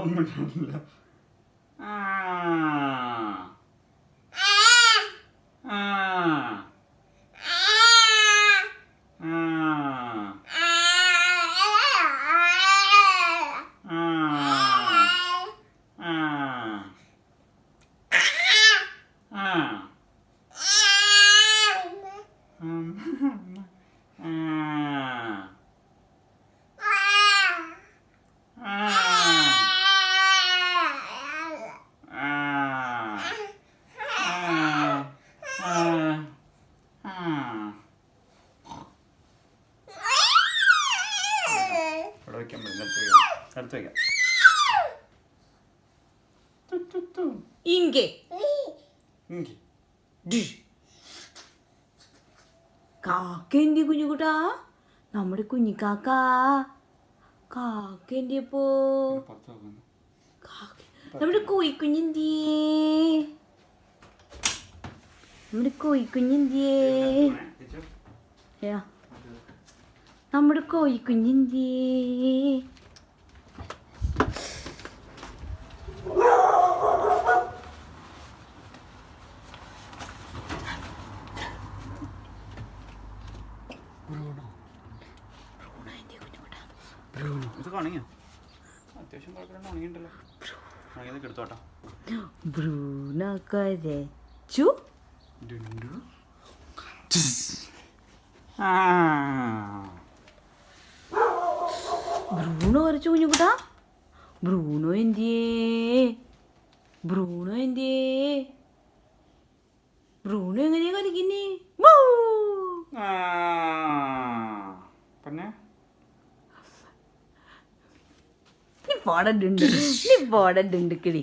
ഒന്നുമില്ല. അടുത്ത് വയ്ക്കാം. ഇங்கே കാക്ക എന്തി കുഞ്ഞുകുട്ടാ? നമ്മുടെ കുഞ്ഞിക്കാക്ക കാക്ക എന്തിയപ്പോ? നമ്മുടെ കോഴിക്കുഞ്ഞെന്തിയേ? നമ്മുടെ കോഴിക്കുഞ്ഞെന്തിയേ? നമ്മുടെ കോഴിക്കുഞ്ഞെന്തിയേ? ഇത് കാണിയോ? അത്യാവശ്യം കുഴപ്പമില്ല, ഉണങ്ങിണ്ടല്ലോ. ഉണങ്ങിയതൊക്കെ എടുത്തോട്ടാ. ബ്രൂണോ കരച്ചു. ബ്രൂണോ കരച്ചു കുഞ്ഞുകുട്ടാ? ബ്രൂണോ എന്തിയേ? ബ്രൂണോ എന്തിയേ? ബ്രൂണോ എങ്ങനെയാ കളിക്കുന്നേ? പിന്നെ നീ പോടണ്ട് കിളി.